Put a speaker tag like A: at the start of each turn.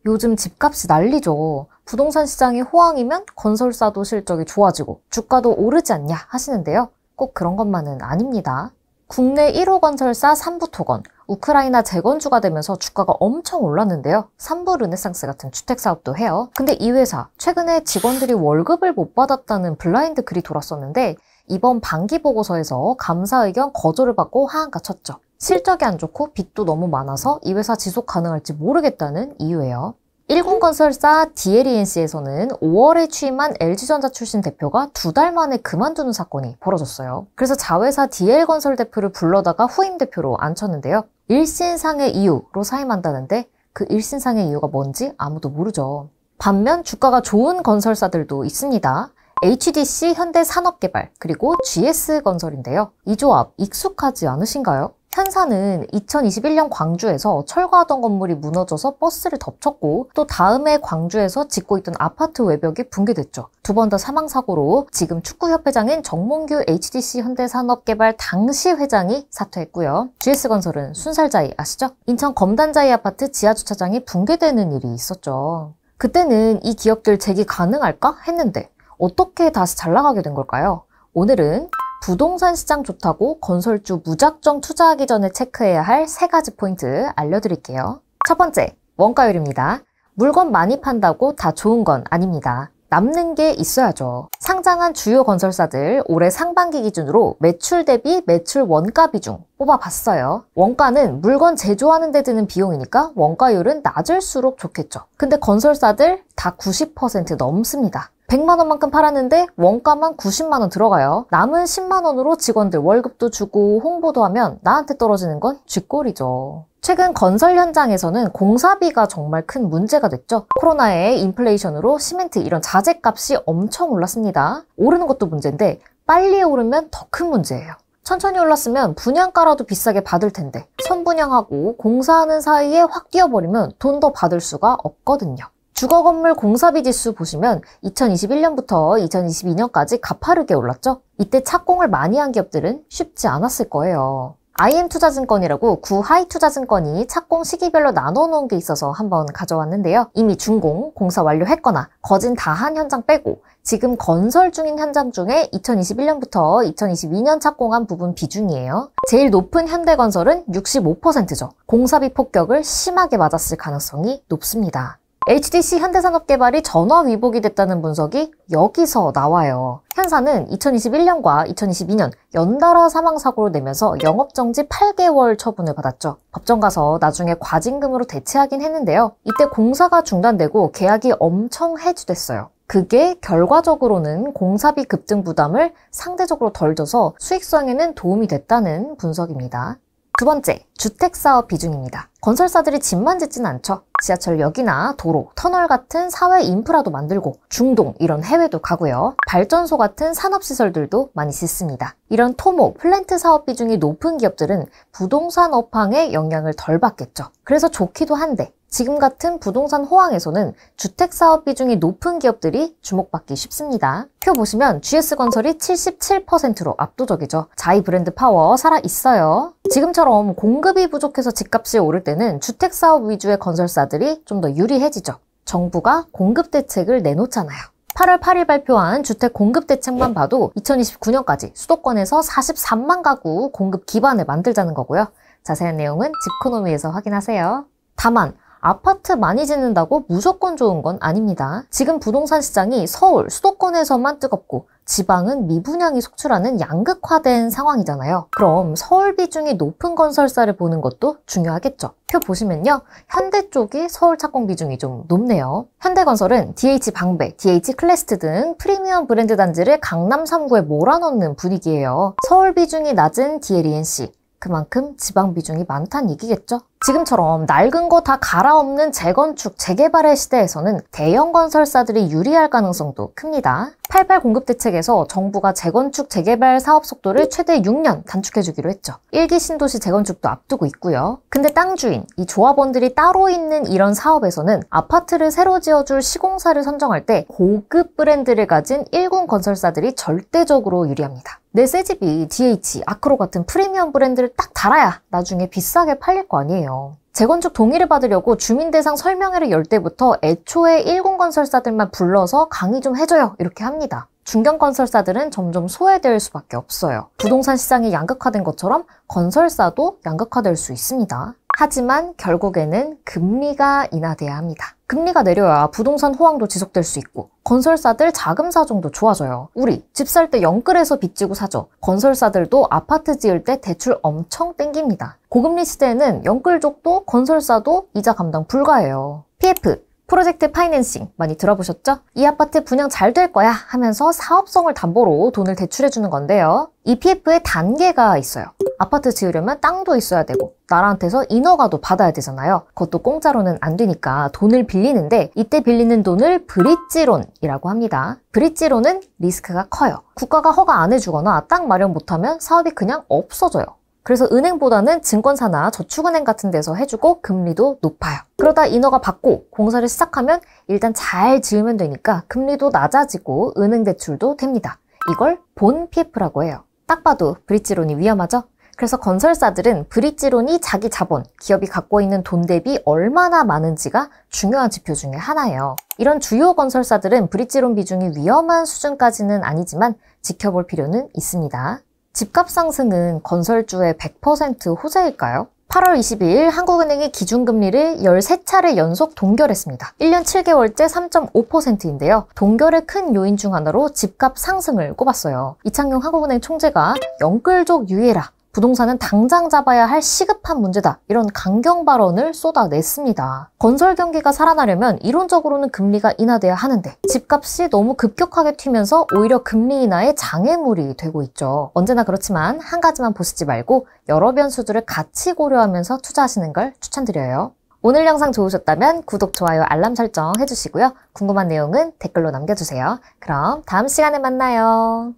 A: 요즘 집값이 난리죠. 부동산 시장이 호황이면 건설사도 실적이 좋아지고 주가도 오르지 않냐 하시는데요. 꼭 그런 것만은 아닙니다. 국내 1호 건설사 삼부토건, 우크라이나 재건주가 되면서 주가가 엄청 올랐는데요. 삼부르네상스 같은 주택사업도 해요. 근데 이 회사 최근에 직원들이 월급을 못 받았다는 블라인드 글이 돌았었는데 이번 반기 보고서에서 감사 의견 거절을 받고 하한가 쳤죠. 실적이 안 좋고 빚도 너무 많아서 이 회사 지속 가능할지 모르겠다는 이유예요. 일군건설사 DLENC에서는 5월에 취임한 LG전자 출신 대표가 2달 만에 그만두는 사건이 벌어졌어요. 그래서 자회사 DL건설 대표를 불러다가 후임 대표로 앉혔는데요. 일신상의 이유로 사임한다는데 그 일신상의 이유가 뭔지 아무도 모르죠. 반면 주가가 좋은 건설사들도 있습니다. HDC 현대산업개발 그리고 GS건설인데요. 이 조합 익숙하지 않으신가요? 현사는 2021년 광주에서 철거하던 건물이 무너져서 버스를 덮쳤고 또 다음해 광주에서 짓고 있던 아파트 외벽이 붕괴됐죠. 2번 다 사망사고로 지금 축구협회장인 정몽규 HDC 현대산업개발 당시 회장이 사퇴했고요. GS건설은 순살자이 아시죠? 인천 검단자이 아파트 지하주차장이 붕괴되는 일이 있었죠. 그때는 이 기업들 재기 가능할까 했는데 어떻게 다시 잘 나가게 된 걸까요? 오늘은 부동산 시장 좋다고 건설주 무작정 투자하기 전에 체크해야 할 3가지 포인트 알려드릴게요. 첫 번째, 원가율입니다. 물건 많이 판다고 다 좋은 건 아닙니다. 남는 게 있어야죠. 상장한 주요 건설사들 올해 상반기 기준으로 매출 대비 매출 원가 비중 뽑아봤어요. 원가는 물건 제조하는 데 드는 비용이니까 원가율은 낮을수록 좋겠죠. 근데 건설사들 다 90% 넘습니다. 100만 원만큼 팔았는데 원가만 90만 원 들어가요. 남은 10만 원으로 직원들 월급도 주고 홍보도 하면 나한테 떨어지는 건 쥐꼬리죠. 최근 건설 현장에서는 공사비가 정말 큰 문제가 됐죠. 코로나의 인플레이션으로 시멘트 이런 자재값이 엄청 올랐습니다. 오르는 것도 문제인데 빨리 오르면 더 큰 문제예요. 천천히 올랐으면 분양가라도 비싸게 받을 텐데 선분양하고 공사하는 사이에 확 뛰어버리면 돈 더 받을 수가 없거든요. 주거건물 공사비 지수 보시면 2021년부터 2022년까지 가파르게 올랐죠? 이때 착공을 많이 한 기업들은 쉽지 않았을 거예요. IM투자증권이라고 구하이투자증권이 착공 시기별로 나눠놓은 게 있어서 한번 가져왔는데요. 이미 준공, 공사 완료했거나 거진 다 한 현장 빼고 지금 건설 중인 현장 중에 2021년부터 2022년 착공한 부분 비중이에요. 제일 높은 현대건설은 65%죠. 공사비 폭격을 심하게 맞았을 가능성이 높습니다. HDC 현대산업개발이 전화위복이 됐다는 분석이 여기서 나와요. 현사는 2021년과 2022년 연달아 사망사고로 내면서 영업정지 8개월 처분을 받았죠. 법정 가서 나중에 과징금으로 대체하긴 했는데요. 이때 공사가 중단되고 계약이 엄청 해지됐어요. 그게 결과적으로는 공사비 급등 부담을 상대적으로 덜 줘서 수익성에는 도움이 됐다는 분석입니다. 두 번째, 주택사업 비중입니다. 건설사들이 집만 짓진 않죠. 지하철역이나 도로, 터널 같은 사회 인프라도 만들고 중동 이런 해외도 가고요. 발전소 같은 산업시설들도 많이 짓습니다. 이런 토목, 플랜트 사업 비중이 높은 기업들은 부동산 업황에 영향을 덜 받겠죠. 그래서 좋기도 한데 지금 같은 부동산 호황에서는 주택사업 비중이 높은 기업들이 주목받기 쉽습니다. 표 보시면 GS건설이 77%로 압도적이죠. 자이 브랜드 파워 살아있어요. 지금처럼 공급이 부족해서 집값이 오를 때는 주택사업 위주의 건설사들이 좀 더 유리해지죠. 정부가 공급대책을 내놓잖아요. 8월 8일 발표한 주택 공급 대책만 봐도 2029년까지 수도권에서 43만 가구 공급 기반을 만들자는 거고요. 자세한 내용은 집코노미에서 확인하세요. 다만 아파트 많이 짓는다고 무조건 좋은 건 아닙니다. 지금 부동산 시장이 서울, 수도권에서만 뜨겁고 지방은 미분양이 속출하는 양극화된 상황이잖아요. 그럼 서울 비중이 높은 건설사를 보는 것도 중요하겠죠. 표 보시면요. 현대 쪽이 서울 착공 비중이 좀 높네요. 현대건설은 DH방배, DH클래스트 등 프리미엄 브랜드 단지를 강남 3구에 몰아넣는 분위기예요. 서울 비중이 낮은 DLENC. 그만큼 지방 비중이 많다는 얘기겠죠? 지금처럼 낡은 거 다 갈아엎는 재건축, 재개발의 시대에서는 대형 건설사들이 유리할 가능성도 큽니다. 88 공급대책에서 정부가 재건축, 재개발 사업 속도를 최대 6년 단축해주기로 했죠. 1기 신도시 재건축도 앞두고 있고요. 근데 땅 주인, 이 조합원들이 따로 있는 이런 사업에서는 아파트를 새로 지어줄 시공사를 선정할 때 고급 브랜드를 가진 1군 건설사들이 절대적으로 유리합니다. 내 새 집이 DH, 아크로 같은 프리미엄 브랜드를 딱 달아야 나중에 비싸게 팔릴 거 아니에요. 아니에요. 재건축 동의를 받으려고 주민대상 설명회를 열 때부터 애초에 1군 건설사들만 불러서 강의 좀 해줘요 이렇게 합니다. 중견 건설사들은 점점 소외될 수밖에 없어요. 부동산 시장이 양극화된 것처럼 건설사도 양극화될 수 있습니다. 하지만 결국에는 금리가 인하돼야 합니다. 금리가 내려야 부동산 호황도 지속될 수 있고 건설사들 자금 사정도 좋아져요. 우리 집 살 때 영끌해서 빚지고 사죠. 건설사들도 아파트 지을 때 대출 엄청 땡깁니다. 고금리 시대에는 영끌족도 건설사도 이자 감당 불가해요. PF 프로젝트 파이낸싱 많이 들어보셨죠? 이 아파트 분양 잘 될 거야 하면서 사업성을 담보로 돈을 대출해주는 건데요. 이 PF에 단계가 있어요. 아파트 지으려면 땅도 있어야 되고 나라한테서 인허가도 받아야 되잖아요. 그것도 공짜로는 안 되니까 돈을 빌리는데 이때 빌리는 돈을 브릿지론이라고 합니다. 브릿지론은 리스크가 커요. 국가가 허가 안 해주거나 땅 마련 못하면 사업이 그냥 없어져요. 그래서 은행보다는 증권사나 저축은행 같은 데서 해주고 금리도 높아요. 그러다 인허가 받고 공사를 시작하면 일단 잘 지으면 되니까 금리도 낮아지고 은행 대출도 됩니다. 이걸 본 PF라고 해요. 딱 봐도 브릿지론이 위험하죠? 그래서 건설사들은 브릿지론이 자기 자본, 기업이 갖고 있는 돈 대비 얼마나 많은지가 중요한 지표 중에 하나예요. 이런 주요 건설사들은 브릿지론 비중이 위험한 수준까지는 아니지만 지켜볼 필요는 있습니다. 집값 상승은 건설주의 100% 호재일까요? 8월 22일 한국은행이 기준금리를 13차례 연속 동결했습니다. 1년 7개월째 3.5%인데요. 동결의 큰 요인 중 하나로 집값 상승을 꼽았어요. 이창용 한국은행 총재가 영끌족 유예라. 부동산은 당장 잡아야 할 시급한 문제다. 이런 강경 발언을 쏟아냈습니다. 건설 경기가 살아나려면 이론적으로는 금리가 인하돼야 하는데 집값이 너무 급격하게 튀면서 오히려 금리 인하의 장애물이 되고 있죠. 언제나 그렇지만 한 가지만 보시지 말고 여러 변수들을 같이 고려하면서 투자하시는 걸 추천드려요. 오늘 영상 좋으셨다면 구독, 좋아요, 알람 설정 해주시고요. 궁금한 내용은 댓글로 남겨주세요. 그럼 다음 시간에 만나요.